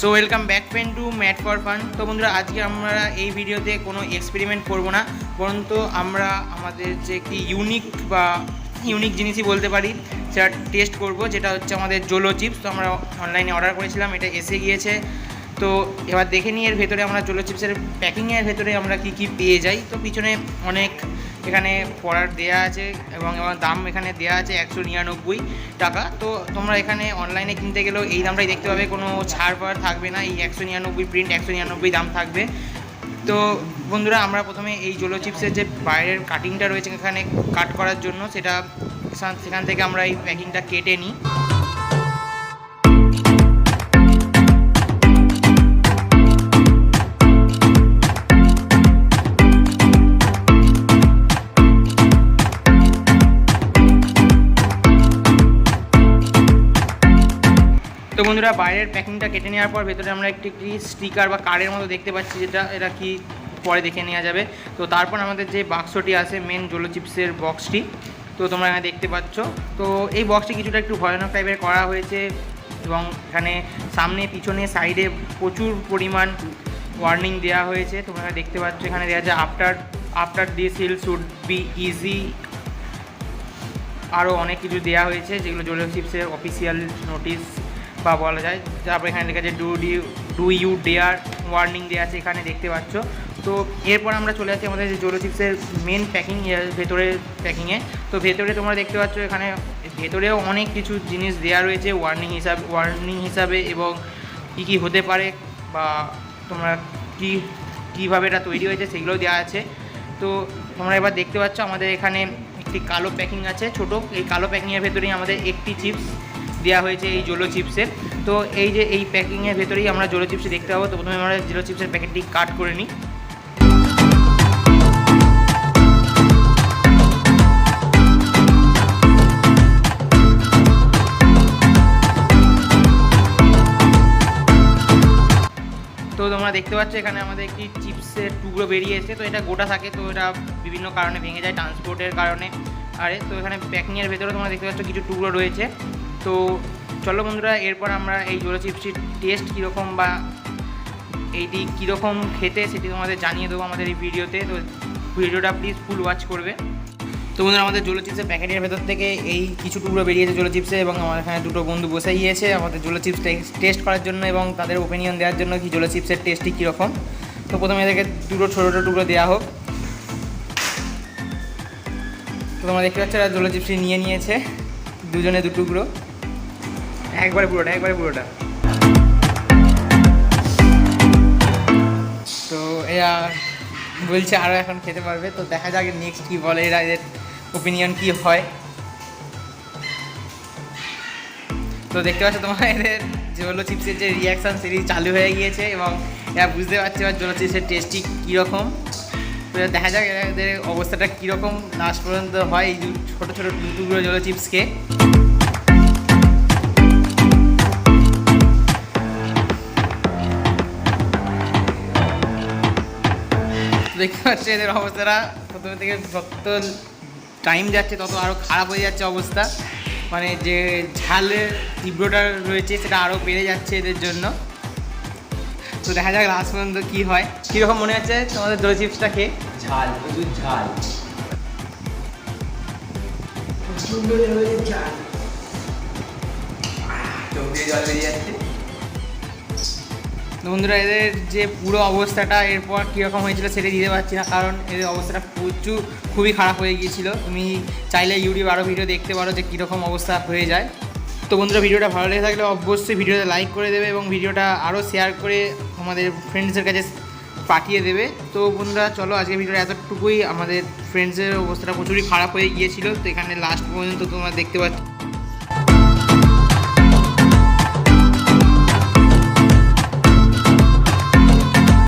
So welcome back friend to mat for fun. তো বন্ধুরা, আজকে আমরা এই ভিডিওতে কোনো এক্সপেরিমেন্ট করব না, বরঞ্চ আমরা আমাদের যে কি ইউনিক জিনিসই বলতে পারি সেটা টেস্ট করব, যেটা হচ্ছে আমাদের জোলো চিপস। তো আমরা অনলাইনে অর্ডার করেছিলাম, এটা এসে গিয়েছে। তো এবার দেখে নিই এর ভেতরে আমরা জোলো চিপসের প্যাকিংয়ের ভেতরে আমরা কি কি পেয়ে যাই। তো পিছনে অনেক এখানে পড়ার দেয়া আছে এবং দাম এখানে দেয়া আছে 199 টাকা। তো তোমরা এখানে অনলাইনে কিনতে গেলেও এই দামটাই দেখতে পাবে, কোনো ছাড় পাড় থাকবে না। এই 199 প্রিন্ট 199 দাম থাকবে। তো বন্ধুরা, আমরা প্রথমে এই জোলো চিপসের যে বাইরের কাটিংটা রয়েছে এখানে কাট করার জন্য, সেখান থেকে আমরা এই প্যাকিংটা কেটে নিই। তো বন্ধুরা, বাইরের প্যাকিংটা কেটে নেওয়ার পর ভেতরে আমরা একটি স্টিকার বা কার্ডের মতো দেখতে পাচ্ছি, যেটা এটা কি পরে দেখে নেওয়া যাবে। তো তারপর আমাদের যে বাক্সটি আছে, মেন জোলো চিপসের বক্সটি, তো তোমরা এখানে দেখতে পাচ্ছ। তো এই বক্সটি কিছুটা একটু ভয়ানক টাইপের করা হয়েছে এবং এখানে সামনে পিছনে সাইডে প্রচুর পরিমাণ ওয়ার্নিং দেওয়া হয়েছে। তোমরা দেখতে পাচ্ছ এখানে দেওয়া আছে after this hill should be easy, আরও অনেক কিছু দেওয়া হয়েছে যেগুলো জোলো চিপসের অফিসিয়াল নোটিশ বা বলা যায়। তারপর এখানে লেখা আছে ডু ইউ ডেয়ার, ওয়ার্নিং দেওয়া আছে এখানে দেখতে পাচ্ছ। তো এরপর আমরা চলে আসছি আমাদের যে জোলো চিপসের মেন ভেতরের প্যাকিংয়ে। তো ভেতরে তোমরা দেখতে পাচ্ছ এখানে ভেতরেও অনেক কিছু জিনিস দেওয়া রয়েছে ওয়ার্নিং হিসাবে এবং কী হতে পারে বা তোমরা কীভাবে এটা তৈরি হয়েছে সেগুলোও দেওয়া আছে। তো তোমরা এবার দেখতে পাচ্ছ আমাদের এখানে একটি কালো প্যাকিং আছে ছোটো। এই কালো প্যাকিংয়ের ভেতরেই আমাদের একটি চিপস দেওয়া হয়েছে এই জোলো চিপসের। তো এই যে এই প্যাকিংয়ের ভেতরেই আমরা জোলো চিপস দেখতে পাবো। তো প্রথমে আমরা জোলো চিপসের প্যাকেটটি কাট করে নিই। তো তোমরা দেখতে পাচ্ছ এখানে আমাদের একটি চিপসের টুকরো বেরিয়ে এসেছে। তো এটা গোটা থাকে, তো এটা বিভিন্ন কারণে ভেঙে যায়, ট্রান্সপোর্টের কারণে। তো এখানে প্যাকিংয়ের ভেতরে তোমরা দেখতে পাচ্ছ কিছু টুকরো রয়েছে। তো চলো বন্ধুরা, এরপর আমরা এই জোলো চিপসটির টেস্ট কীরকম বা এইটি কীরকম খেতে সেটি তোমাদের জানিয়ে দেবো আমাদের এই ভিডিওতে। তো ভিডিওটা প্লিজ ফুল ওয়াচ করবে। তো বন্ধুরা, আমাদের জোলো চিপসের প্যাকেটের ভেতর থেকে এই কিছু টুকরো বেরিয়েছে জোলো চিপসে, এবং আমার এখানে দুটো বন্ধু বসে গিয়েছে আমাদের জোলো চিপস টেস্ট করার জন্য এবং তাদের ওপিনিয়ন দেওয়ার জন্য কি জোলো চিপসের টেস্টটি কীরকম। তো প্রথমে এদেরকে দুটো ছোটো টুকরো দেওয়া হোক। তো তোমরা দেখতে পাচ্ছ এরা জোলো চিপসটি নিয়ে নিয়েছে, দুজনে দু টুকরো, একবারে পুরোটা। তো এরা বলছে আরও এখন খেতে পারবে। তো দেখা যাক নেক্সট কী বলে, এদের ওপিনিয়ন কী হয়। তো দেখতে পাচ্ছ তোমরা এদের জোলো চিপসের যে রিয়াকশান সেটি চালু হয়ে গিয়েছে এবং এরা বুঝতে পারছে এবার জোলো চিপসের টেস্টটি কীরকম। তো দেখা যাক এদের অবস্থাটা কীরকম লাস্ট পর্যন্ত হয় এই ছোটো ছোটো টুকরো জোলো চিপসকে। দেখতে পাচ্ছি এদের অবস্থাটা প্রথমে থেকে যত টাইম যাচ্ছে তত আরও খারাপ হয়ে যাচ্ছে অবস্থা, মানে যে ঝালের তীব্রতা রয়েছে সেটা আরও বেড়ে যাচ্ছে এদের জন্য। তো দেখা যাক লাস্ট পর্যন্ত কী হয়। কীরকম মনে হচ্ছে তোমাদের জোলো চিপসটা খেয়ে? ঝাল, প্রচুর ঝাল, চোখ দিয়ে জল বেরিয়ে যাচ্ছে। বন্ধুরা, এদের যে পুরো অবস্থাটা এরপর কীরকম হয়েছিল সেটা দিতে পারছি না, কারণ এদের অবস্থাটা খুবই খারাপ হয়ে গিয়েছিল। তুমি চাইলে ইউটিউবে আরও ভিডিও দেখতে পারো যে কীরকম অবস্থা হয়ে যায়। তো বন্ধুরা, ভিডিওটা ভালো লেগে থাকলে অবশ্যই ভিডিওতে লাইক করে দেবে এবং ভিডিওটা আরও শেয়ার করে আমাদের ফ্রেন্ডসদের কাছে পাঠিয়ে দেবে। তো বন্ধুরা চলো, আজকে ভিডিওটা এতটুকুই। আমাদের ফ্রেন্ডসের অবস্থাটা প্রচুরই খারাপ হয়ে গিয়েছিল। তো এখানে লাস্ট পর্যন্ত তোমরা দেখতে পাচ্ছ